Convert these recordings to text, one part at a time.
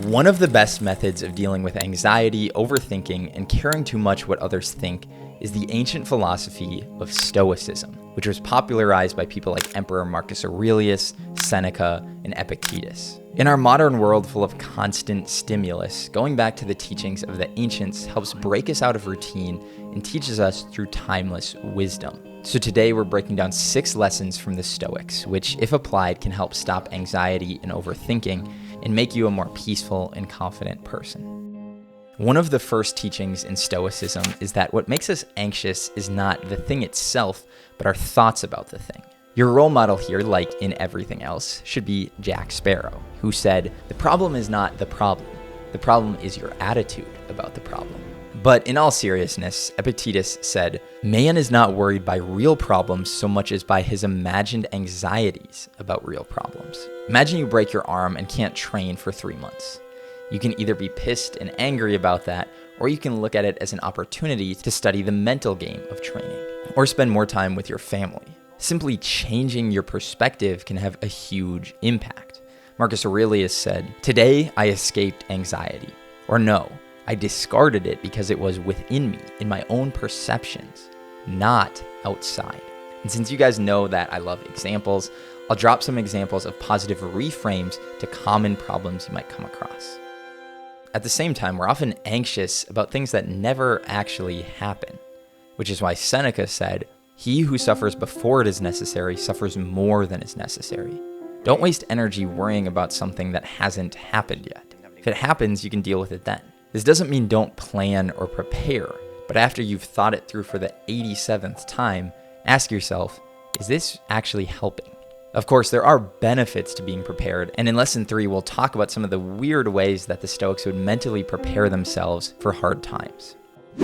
One of the best methods of dealing with anxiety, overthinking, and caring too much what others think is the ancient philosophy of Stoicism, which was popularized by people like Emperor Marcus Aurelius, Seneca, and Epictetus. In our modern world full of constant stimulus, going back to the teachings of the ancients helps break us out of routine and teaches us through timeless wisdom. So today we're breaking down 6 lessons from the Stoics, which, if applied, can help stop anxiety and overthinking and make you a more peaceful and confident person. One of the first teachings in Stoicism is that what makes us anxious is not the thing itself, but our thoughts about the thing. Your role model here, like in everything else, should be Jack Sparrow, who said, "The problem is not the problem is your attitude about the problem." But in all seriousness, Epictetus said, "Man is not worried by real problems so much as by his imagined anxieties about real problems." Imagine you break your arm and can't train for 3 months. You can either be pissed and angry about that, or you can look at it as an opportunity to study the mental game of training, or spend more time with your family. Simply changing your perspective can have a huge impact. Marcus Aurelius said, "Today I escaped anxiety," or no, I discarded it because it was within me, in my own perceptions, not outside. And since you guys know that I love examples, I'll drop some examples of positive reframes to common problems you might come across. At the same time, we're often anxious about things that never actually happen, which is why Seneca said, "He who suffers before it is necessary suffers more than is necessary." Don't waste energy worrying about something that hasn't happened yet. If it happens, you can deal with it then. This doesn't mean don't plan or prepare, but after you've thought it through for the 87th time, ask yourself, is this actually helping? Of course, there are benefits to being prepared, and in Lesson 3, we'll talk about some of the weird ways that the Stoics would mentally prepare themselves for hard times.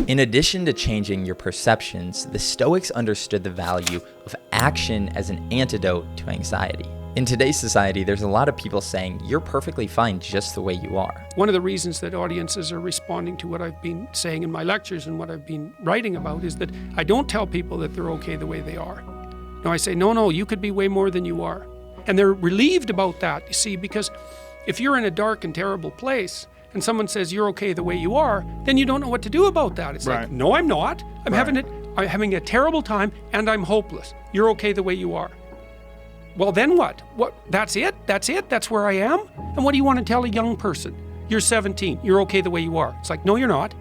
In addition to changing your perceptions, the Stoics understood the value of action as an antidote to anxiety. In today's society, there's a lot of people saying, you're perfectly fine just the way you are. One of the reasons that audiences are responding to what I've been saying in my lectures and what I've been writing about is that I don't tell people that they're okay the way they are. No, I say, no, you could be way more than you are. And they're relieved about that, you see, because if you're in a dark and terrible place and someone says you're okay the way you are, then you don't know what to do about that. It's like, no, I'm not. I'm having a terrible time and I'm hopeless. You're okay the way you are. Well, then what? That's it? That's where I am? And what do you want to tell a young person? You're 17. You're okay the way you are. It's like, no, you're not.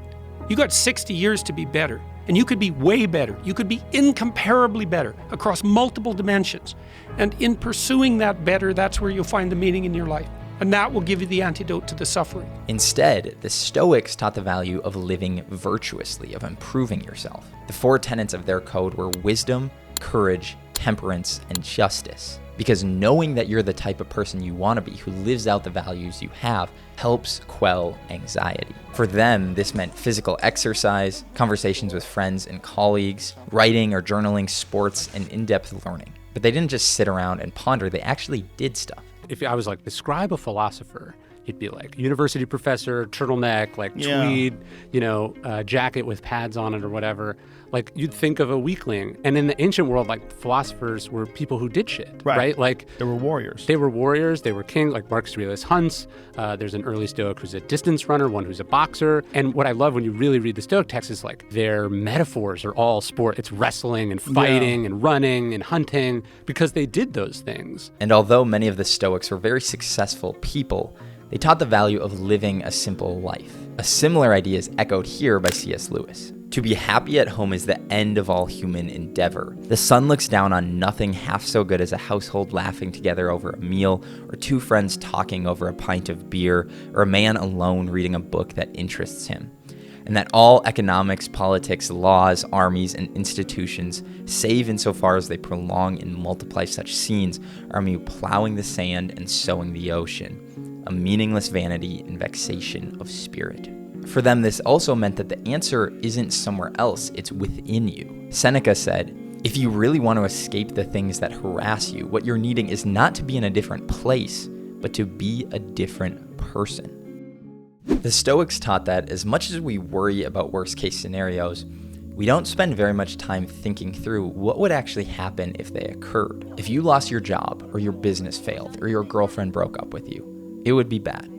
You got 60 years to be better. And you could be way better. You could be incomparably better across multiple dimensions. And in pursuing that better, that's where you'll find the meaning in your life. And that will give you the antidote to the suffering. Instead, the Stoics taught the value of living virtuously, of improving yourself. The 4 tenets of their code were wisdom, courage, temperance, and justice. Because knowing that you're the type of person you want to be, who lives out the values you have, helps quell anxiety. For them, this meant physical exercise, conversations with friends and colleagues, writing or journaling, sports, and in-depth learning. But they didn't just sit around and ponder, they actually did stuff. If I was like, describe a philosopher, you'd be like, university professor, turtleneck, like tweed, jacket with pads on it or whatever. Like, you'd think of a weakling. And in the ancient world, like, philosophers were people who did shit, right? Like, they were warriors. They were kings, like Marcus Aurelius hunts. There's an early Stoic who's a distance runner, one who's a boxer. And what I love when you really read the Stoic text is, like, their metaphors are all sport. It's wrestling and fighting and running and hunting because they did those things. And although many of the Stoics were very successful people, they taught the value of living a simple life. A similar idea is echoed here by C.S. Lewis. To be happy at home is the end of all human endeavor. The sun looks down on nothing half so good as a household laughing together over a meal, or 2 friends talking over a pint of beer, or a man alone reading a book that interests him. And that all economics, politics, laws, armies, and institutions, save insofar as they prolong and multiply such scenes, are mere plowing the sand and sowing the ocean, a meaningless vanity and vexation of spirit. For them, this also meant that the answer isn't somewhere else, it's within you. Seneca said, if you really want to escape the things that harass you, what you're needing is not to be in a different place, but to be a different person. The Stoics taught that as much as we worry about worst-case scenarios, we don't spend very much time thinking through what would actually happen if they occurred. If you lost your job, or your business failed, or your girlfriend broke up with you, it would be bad.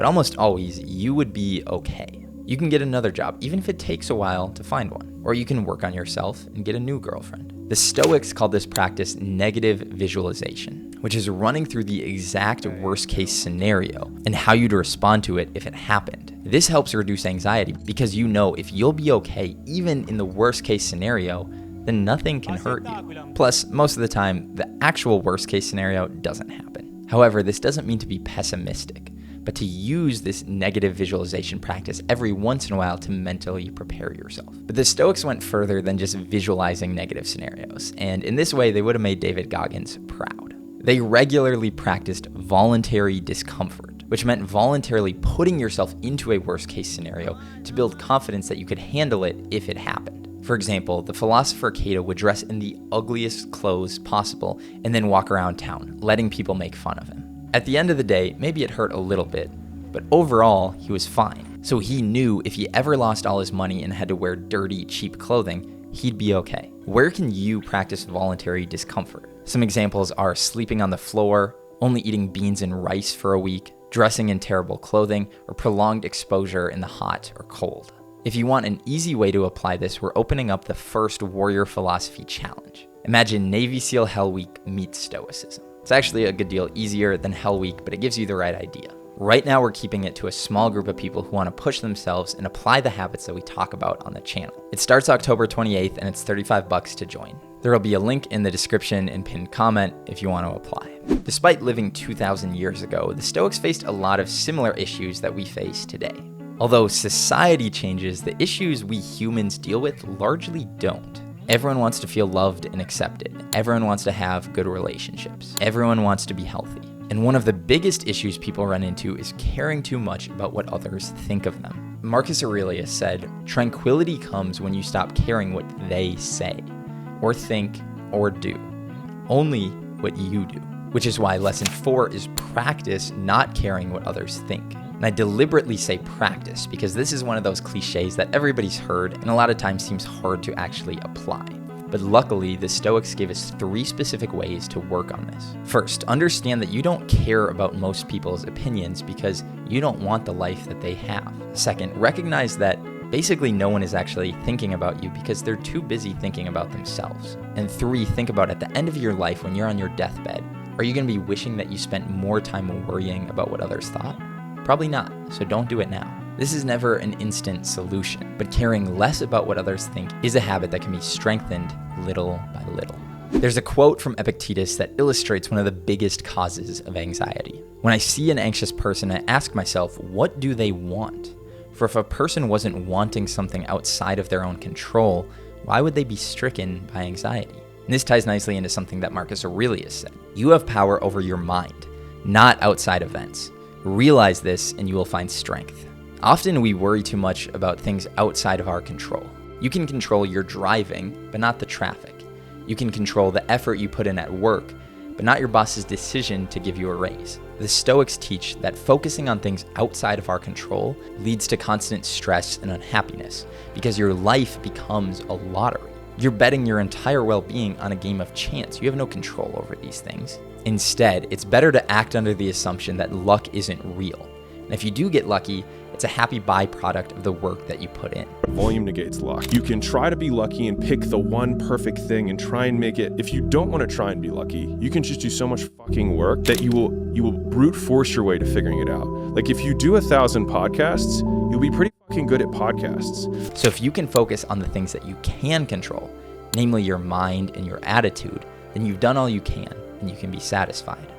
but almost always you would be okay. You can get another job, even if it takes a while to find one, or you can work on yourself and get a new girlfriend. The Stoics called this practice negative visualization, which is running through the exact worst case scenario and how you'd respond to it if it happened. This helps reduce anxiety because you know if you'll be okay even in the worst case scenario, then nothing can hurt you. Plus, most of the time, the actual worst case scenario doesn't happen. However, this doesn't mean to be pessimistic, but to use this negative visualization practice every once in a while to mentally prepare yourself. But the Stoics went further than just visualizing negative scenarios, and in this way, they would have made David Goggins proud. They regularly practiced voluntary discomfort, which meant voluntarily putting yourself into a worst-case scenario to build confidence that you could handle it if it happened. For example, the philosopher Cato would dress in the ugliest clothes possible and then walk around town, letting people make fun of him. At the end of the day, maybe it hurt a little bit, but overall, he was fine. So he knew if he ever lost all his money and had to wear dirty, cheap clothing, he'd be okay. Where can you practice voluntary discomfort? Some examples are sleeping on the floor, only eating beans and rice for a week, dressing in terrible clothing, or prolonged exposure in the hot or cold. If you want an easy way to apply this, we're opening up the first Warrior Philosophy Challenge. Imagine Navy SEAL Hell Week meets Stoicism. It's actually a good deal easier than Hell Week, but it gives you the right idea. Right now, we're keeping it to a small group of people who want to push themselves and apply the habits that we talk about on the channel. It starts October 28th, and it's $35 to join. There will be a link in the description and pinned comment if you want to apply. Despite living 2,000 years ago, the Stoics faced a lot of similar issues that we face today. Although society changes, the issues we humans deal with largely don't. Everyone wants to feel loved and accepted. Everyone wants to have good relationships. Everyone wants to be healthy. And one of the biggest issues people run into is caring too much about what others think of them. Marcus Aurelius said, "Tranquility comes when you stop caring what they say, or think, or do. Only what you do." Which is why lesson 4 is practice not caring what others think. And I deliberately say practice because this is one of those cliches that everybody's heard and a lot of times seems hard to actually apply. But luckily, the Stoics gave us 3 specific ways to work on this. First, understand that you don't care about most people's opinions because you don't want the life that they have. Second, recognize that basically no one is actually thinking about you because they're too busy thinking about themselves. And 3, think about at the end of your life when you're on your deathbed, are you going to be wishing that you spent more time worrying about what others thought? Probably not, so don't do it now. This is never an instant solution, but caring less about what others think is a habit that can be strengthened little by little. There's a quote from Epictetus that illustrates one of the biggest causes of anxiety. When I see an anxious person, I ask myself, what do they want? For if a person wasn't wanting something outside of their own control, why would they be stricken by anxiety? And this ties nicely into something that Marcus Aurelius said. You have power over your mind, not outside events. Realize this and you will find strength. Often we worry too much about things outside of our control. You can control your driving, but not the traffic. You can control the effort you put in at work, but not your boss's decision to give you a raise. The Stoics teach that focusing on things outside of our control leads to constant stress and unhappiness because your life becomes a lottery. You're betting your entire well-being on a game of chance. You have no control over these things. Instead, it's better to act under the assumption that luck isn't real. And if you do get lucky, it's a happy byproduct of the work that you put in. Volume negates luck. You can try to be lucky and pick the one perfect thing and try and make it. If you don't want to try and be lucky, you can just do so much fucking work that you will brute force your way to figuring it out. Like if you do 1,000 podcasts, you'll be pretty fucking good at podcasts. So if you can focus on the things that you can control, namely your mind and your attitude, then you've done all you can and you can be satisfied.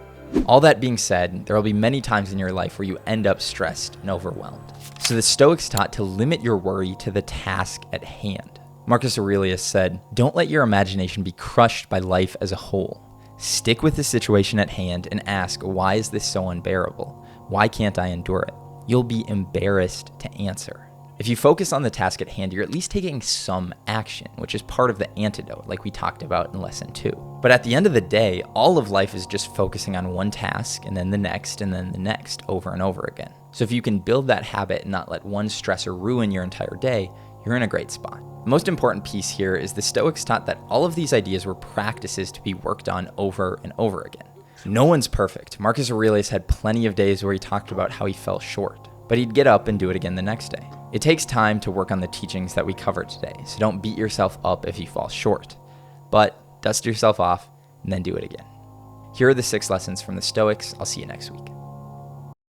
All that being said, there will be many times in your life where you end up stressed and overwhelmed. So the Stoics taught to limit your worry to the task at hand. Marcus Aurelius said, "Don't let your imagination be crushed by life as a whole. Stick with the situation at hand and ask, why is this so unbearable? Why can't I endure it? You'll be embarrassed to answer." If you focus on the task at hand, you're at least taking some action, which is part of the antidote, like we talked about in lesson 2. But at the end of the day, all of life is just focusing on one task and then the next and then the next over and over again. So if you can build that habit and not let one stressor ruin your entire day, you're in a great spot. The most important piece here is the Stoics taught that all of these ideas were practices to be worked on over and over again. No one's perfect. Marcus Aurelius had plenty of days where he talked about how he fell short, but he'd get up and do it again the next day. It takes time to work on the teachings that we covered today, so don't beat yourself up if you fall short, but dust yourself off and then do it again. Here are the 6 lessons from the Stoics. I'll see you next week.